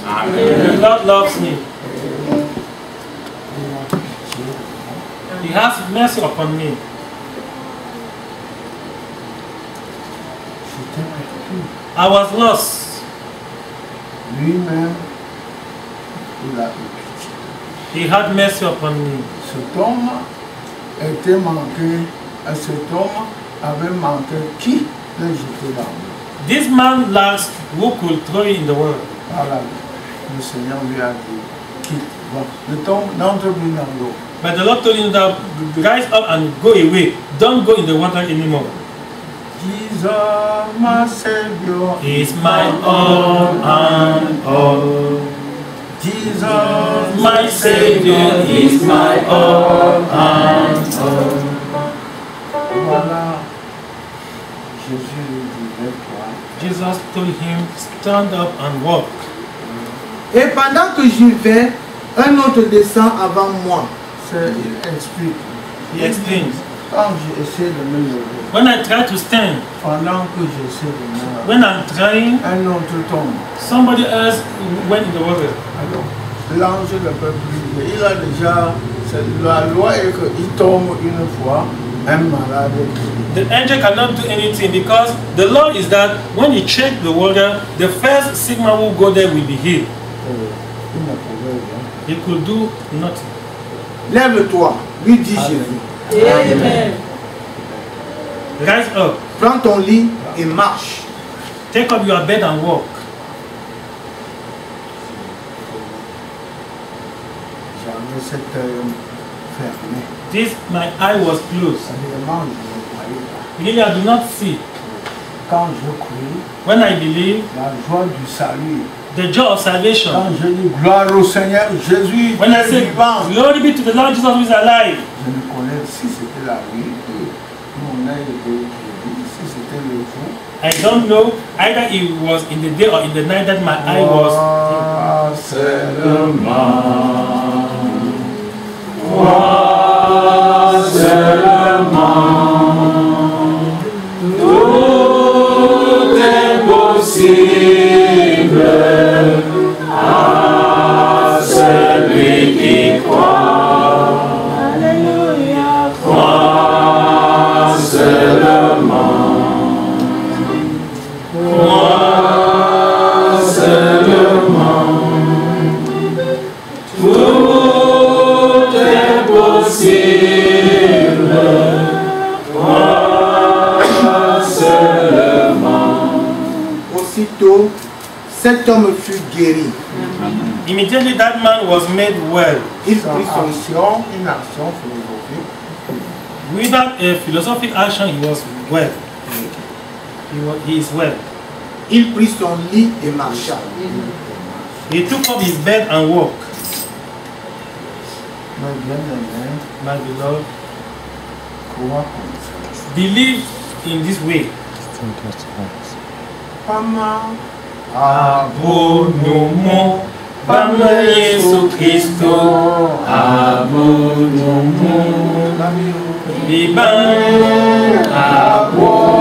The Lord loves me. He has mercy upon me. I was lost. Lui-même, il a eu pitié. He had mercy upon me. Cet homme était manqué, et cet homme avait manqué qui le jetait dans l'eau. This man last who could throw you in the world. Voilà, le Seigneur lui a dit, quitte, va, ne tombe, n'entre plus dans l'eau. But the Lord told him that rise up and go away. Don't go in the water anymore. Jesus, my Savior, He's my all and all. Jesus, My Savior is my all and all. Voilà, Jésus lui dit, lève-toi. Jesus told him, stand up and walk. Et pendant que j'y vais, un autre descend avant moi. Il explique. He explains. Quand j'essaie de me lever, When I try to stand, pendant que j'essaie de me lever, when I'm trying, un autre tombe. somebody else went in the water. Alors, l'ange ne peut plus. Il a déjà. La loi est qu'il tombe une fois, un malade est guéri. The angel cannot do anything because the law is that when you check the water, the first sigma who go there will be healed. Il ne pouvait rien. He could do nothing. Lève-toi, lui dit Jésus. Amen. Rise up, Prends ton lit et marche. take up your bed and walk. J'avais cet œil fermé. This, my eye was closed. Sérieusement, je ne voyais pas. Really, I do not see. Quand je prie, When I believe, la joie du salut. the joy of salvation. Quand je dis gloire au Seigneur, Jésus When I est say, vivant. glory be to the Lord Jesus who is alive. Je ne connais si c'était la vie, mon œil était guéri, si c'était le jour. I don't know either it was in the day or in the night that my eye was. Ah, seulement, tout est possible à celui qui croit. Alléluia. Crois seulement. Crois seulement. Tout est possible. Crois seulement. Aussitôt, cet homme fut guéri. Immediately that man was made well. Il prit son Action, une action philosophique. Without a philosophic action, he was well. He is well. Il prit son lit et marcha. He took up his bed and walked. Mais bien aimé, My beloved, crois comme ça. believe in this way. Comment Abonomo, Bama Yesu Christo, Abonomo, Biban,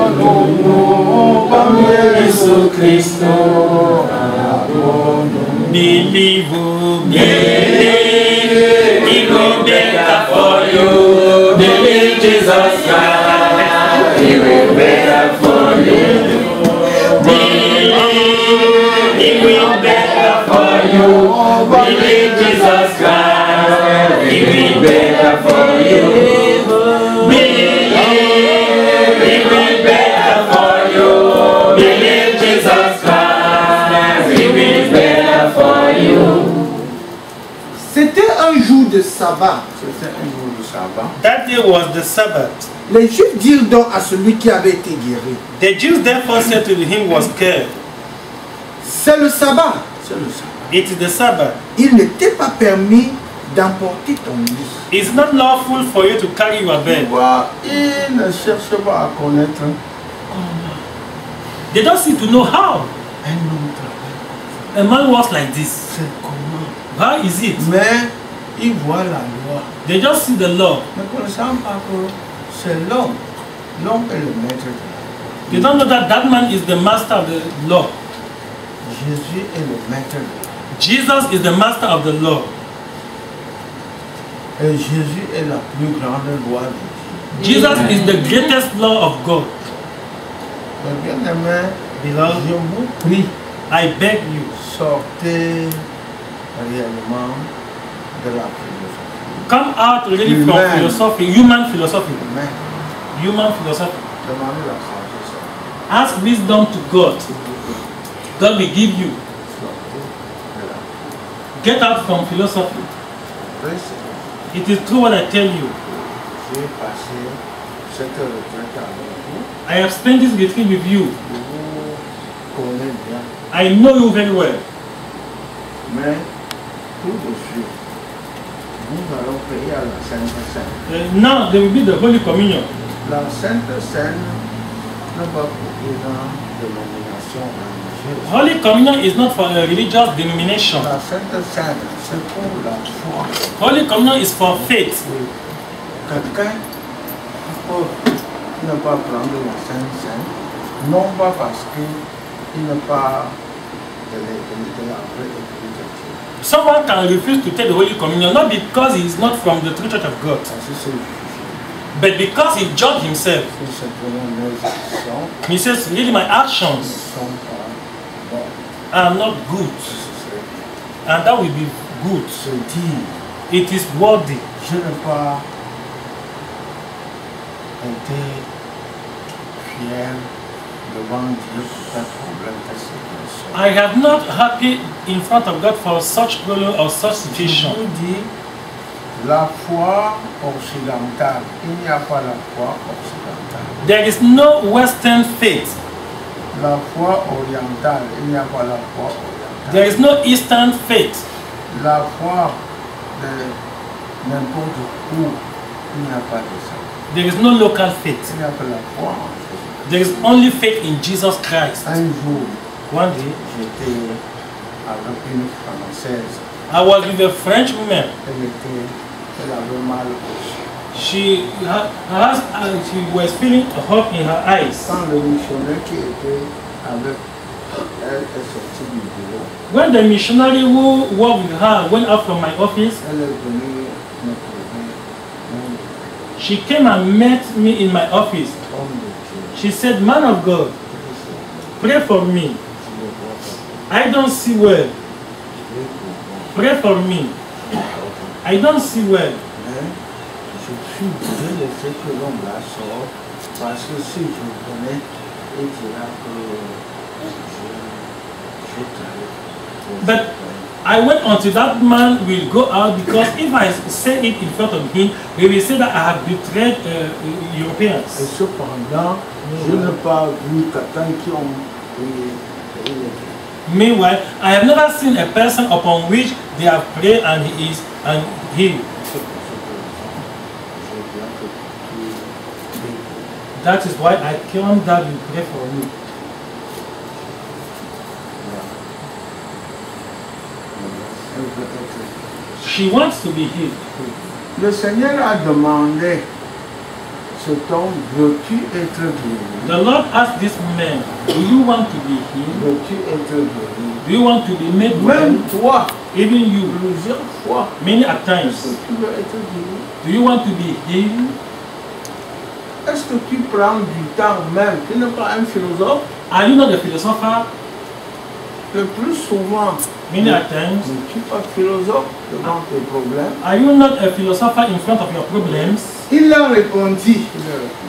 Abonomo, Bama Yesu Christo, Abonomo. Believe, believe, He will better for you. Believe Jesus Christ, He will better for you. It will better for you. Believe Jesus Christ. It will better for you. Believe it will better for you. Believe Jesus Christ. It will better for you. C'était un jour de sabbat. C'était un jour de sabbat. That day was the Sabbath. Les Juifs dirent donc à celui qui avait été guéri, The Jews therefore said to him was scared. c'est le sabbat. C'est le sabbat. It is the Sabbath. Il n'était pas permis d'emporter ton lit. It's not lawful for you to carry your bed. Pourquoi il ne cherche pas à connaître They don't seem to know how un homme travaille? a man walks like this. C'est comment? How is it? Mais il voit la loi. They just see the law. Ne connaissant pas que c'est l'homme. L'homme est le maître de la loi. They don't know that that man is the master of the law. Jésus est le maître de la loi. Jesus is the master of the law. Et Jésus est la plus grande loi de Dieu. Jesus is the greatest law of God. Mais bien aimé, Beloved, je vous prie, I beg you, sortez réellement de la philosophie. come out really from Amen. philosophy, human philosophy. Amen. Human philosophy. Demandez la sagesse. Ask wisdom to God. God will give you. Sortez de la Get out from philosophy. philosophie. It is true what I tell you. J'ai passé cette retraite avec vous. I have spent this retreat with you. Je vous connais bien. I know you very well. Mais tout de suite, nous allons payer à la Sainte Seine. Now there will be the Holy Communion. La Sainte Seine ne va pas dans dénomination religieuse. Holy Communion is not for a religious denomination. La Sainte Seine, c'est pour la foi. Holy Communion is for faith. Quelqu'un peut ne pas prendre la Sainte Seine, non pas parce qu'il n'a pas de la vraie Église de Dieu. Someone can refuse to take the Holy Communion not because he is not from the true church of God, Parce que c'est justifié. but because he judged himself. C'est simplement nos actions He says, really my ne actions sont pas bonnes. are not good, C'est and that will be good. se dire, It is worthy. je n'ai pas été fier devant Dieu pour tel problème, telle situation. I have not happy in front of God for such problem or such Je situation. vous dis, la foi occidentale, il n'y a pas la foi occidentale. There is no Western faith. La foi orientale, il n'y a pas la foi orientale. There is no Eastern faith. La foi de n'importe où, il n'y a pas de ça. There is no local faith. Il n'y a que la foi en Jésus. There is only faith in Jesus Christ. Un jour, One day, j'étais avec une Française. I was with a French woman. Elle avait mal au sein. She was feeling a hope in her eyes. Quand le missionnaire qui était avec elle est sorti du bureau, When the missionary who worked with her went out from my office, elle est venue me trouver un she came and met me in my office. homme de Dieu. She said, "Man of God, pray for me. Je le vois pas. I don't see well. Je vais pour Pray for me. I don't see well." Mais je suis obligé de laisser que l'homme la sorte parce que si je le connais, il dira que je travaille. But I went until that man will go out, because if I say it in front of him, he will say that I have betrayed Et Europeans. cependant, je n'ai pas vu quelqu'un qui ont payé. Meanwhile, I have never seen a person upon which they have prayed and he is and he. That is why I came that you pray for me. She wants to be healed. Le Seigneur a demandé, cet homme, veux-tu être guéri? The Lord asked this man, "Do you want to be healed? Veux-tu être guéri? Do you want to be made Même well?" toi, Even you, plusieurs fois, many a est-ce times. que tu veux être guéri? Do you want to be healed? Est-ce que tu prends du temps même? Tu n'es pas un philosophe? Are you not a philosopher? Le plus souvent, Many a times. ne suis pas philosophe devant tes problèmes. Are you not a philosopher in front of your problems? Il leur répondit,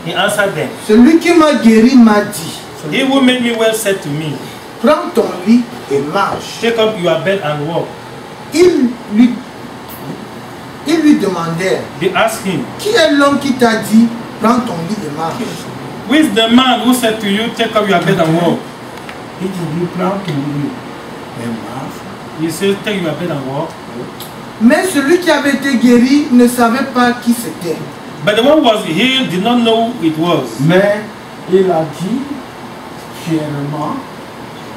He answered them. celui qui m'a guéri m'a dit, He who made me well said to me, prends ton lit et marche. "Take up your bed and walk." Ils lui demandèrent, They asked him, qui est l'homme qui t'a dit, prends ton lit et marche? "Who is the man who said to you, take up your bed and walk?" Il te dit, prends ton lit et marche. He says, "Take your bed and walk." Mais celui qui avait été guéri ne savait pas qui c'était. But the one who was healed did not know who it was. Mais il a dit fièrement,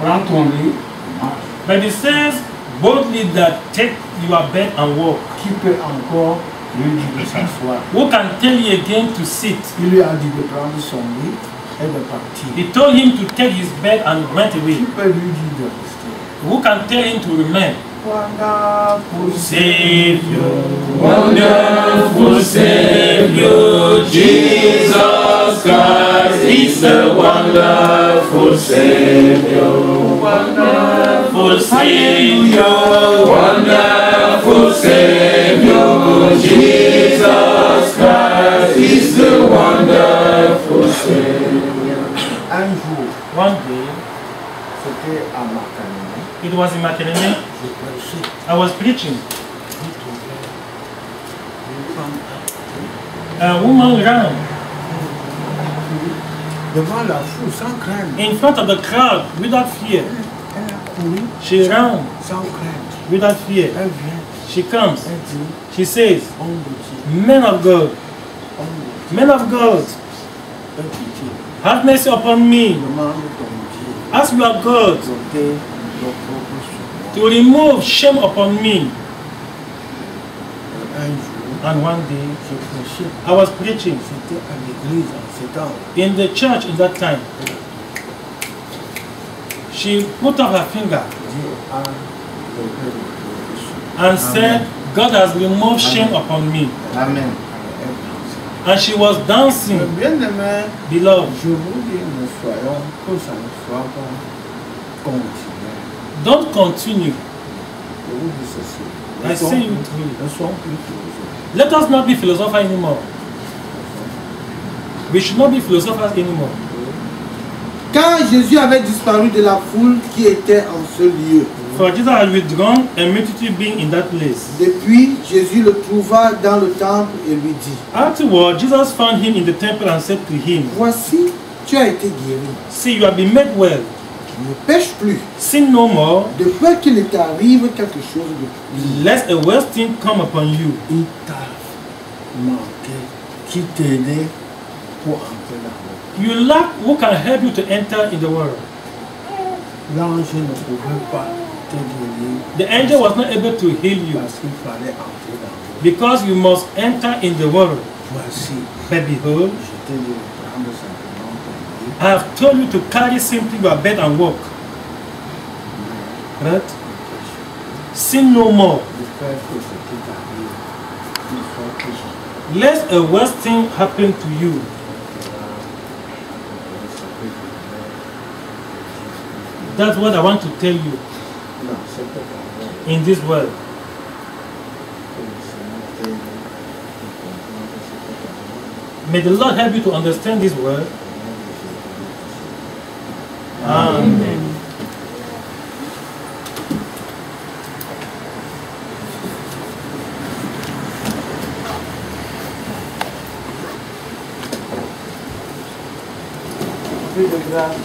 prends ton lit et marche. But he says boldly that take your bed and walk. Qui peut encore lui dire de s'asseoir? Who can tell you again to sit? Il lui a dit de prendre son lit et de partir. He told him to take his bed and went Qui away. peut lui dire de rester? Who can tell him to remain? Wonderful Savior, wonderful Savior, Jesus Christ is the wonderful Savior, wonderful Savior, wonderful Savior, Jesus Christ is the wonderful Savior. Un jour, One day, c'était à Macanene, it was in Makelele, je prêchais. I was preaching. J'ai trouvé une femme A woman ran devant la foule sans crainte. in front of the crowd without fear. Elle a couru She ran sans crainte. without fear. Elle vient, She comes. elle dit, She says, homme de Dieu, Men of God, homme de Dieu, men of God, aie pitié, have mercy upon me. demande ton Dieu Ask your God d'ôter l'opprobre sur to moi. remove shame upon me. Un jour, And one day, je prêchais. I was preaching C'était à l'église en ce temps. in the church in that time. She put up her finger Dieu a levé l'opprobre sur moi. and said, God has removed shame upon me. Amen. And she was dancing. Bien-aimé, Beloved, je vous dis, ne soyons que ça ne soit pas continuel. don't continue. Je vous dis ceci. I say you truly. Ne soyons plus philosophes. Let us not be philosophers anymore. We should not be philosophers anymore. Quand Jésus avait disparu de la foule qui était en ce lieu, For Jesus had withdrawn a multitude being in that place. depuis, Jésus le trouva dans le temple et lui dit, Afterward, Jesus found him in the temple and said to him, voici, tu as été guéri. See, you have been made well. Ne pêche plus, Sin no more, de peur qu'il ne t'arrive quelque chose de plus. lest a worse thing come upon you. Il t'a manqué qui t'aidait pour entrer dans le monde. You lack who can help you to enter in the world. L'ange ne pouvait pas te guérir The angel was not able to heal you parce qu'il fallait entrer dans le monde. because you must enter in the world. Voici, But behold, je t'ai dit de prendre simplement ton lit. I have told you to carry simply your bed and walk. Right? Sin no more, De faire que ce qui t'arrive ne soit que lest a worse thing happen to you. That's what I want to tell you Non, c'est pas vrai. in this world. Que le Seigneur t'aide de comprendre ce que tu as. May the Lord help you to understand this word. Amen. Dieu de grâce,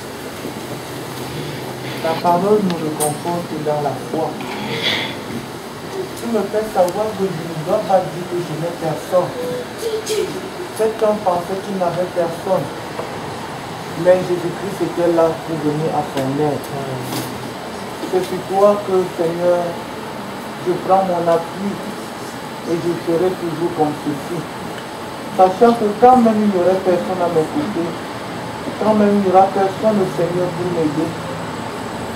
ta parole nous réconforte dans la foi. Tu me fais savoir que je ne dois pas dire que je n'ai personne. Cet homme pensait qu'il n'avait personne. Mais Jésus-Christ était là pour venir à son aide. C'est sur toi que, Seigneur, je prends mon appui et je serai toujours comme ceci. Sachant que quand même il n'y aurait personne à m'écouter, quand même il n'y aura personne, le Seigneur, pour m'aider,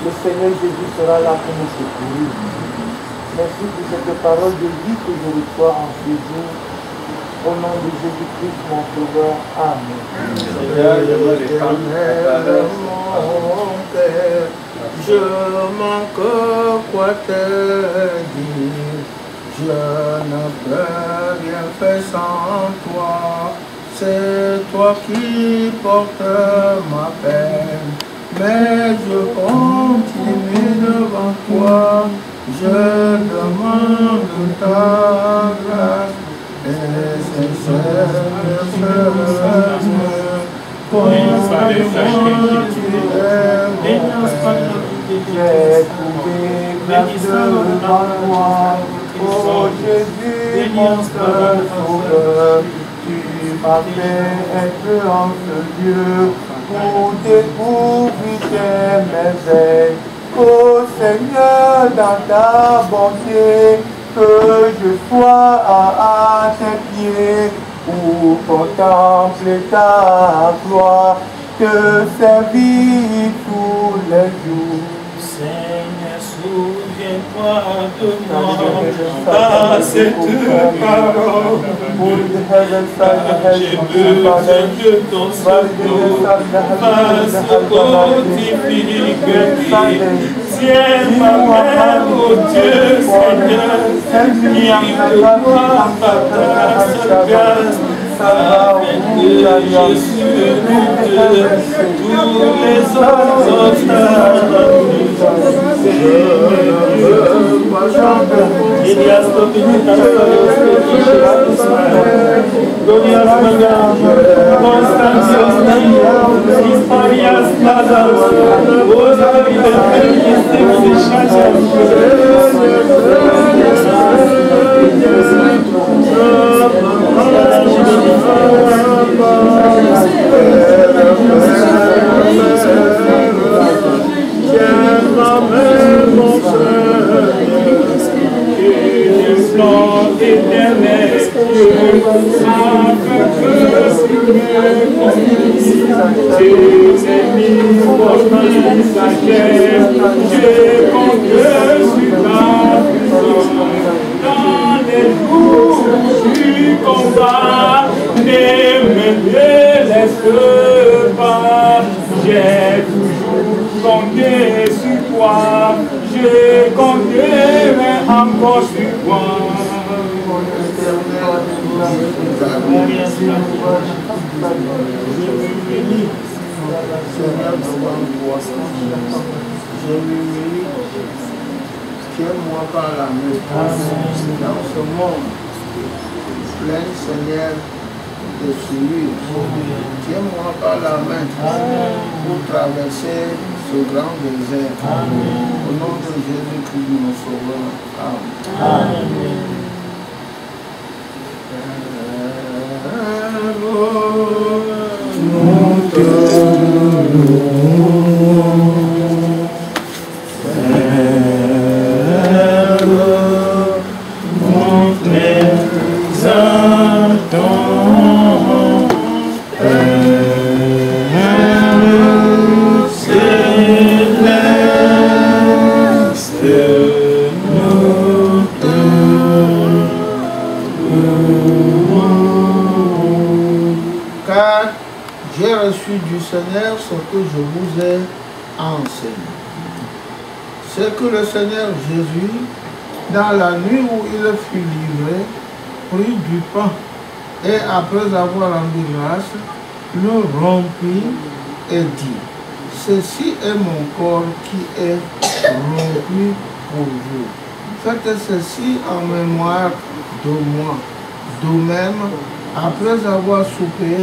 le Seigneur Jésus sera là pour me secourir. Merci pour cette parole de vie que je reçois en ce jour. Au nom de Jésus-Christ, mon Sauveur. Amen. Seigneur, mon Père, je manque quoi te dire. Je ne peux rien faire sans toi. C'est toi qui portes ma peine. Mais je continue devant toi. Je demande ta grâce. Et c'est j'ai trouvé grâce devant toi. Oh Jésus, mon seul sauveur, tu m'as fait être en ce lieu pour découvrir tes merveilles. Oh Seigneur, dans ta bonté, que je sois à tes pieds pour contempler ta gloire, te servir tous les jours. Seigneur, souviens-toi de moi à cette parole. J'ai besoin de ton secours face aux difficultés. Tiens ma main, oh Dieu Seigneur, guide-moi par ta grâce. Afin que je surmonte tous les autres obstacles. Elias j'ai toujours compté sur toi, je compterai encore sur toi. Tiens-moi par la main dans ce monde plein, Seigneur, de souillure. Tiens-moi par la main pour traverser ce grand désert. Au nom de Jésus-Christ, mon Sauveur. Amen. Car j'ai reçu du Seigneur ce que je vous ai enseigné. C'est que le Seigneur Jésus, dans la nuit où il fut livré, prit du pain et après avoir rendu grâce, le rompit et dit: ceci est mon corps qui est rompu pour vous. Faites ceci en mémoire de moi. De même, après avoir soupé,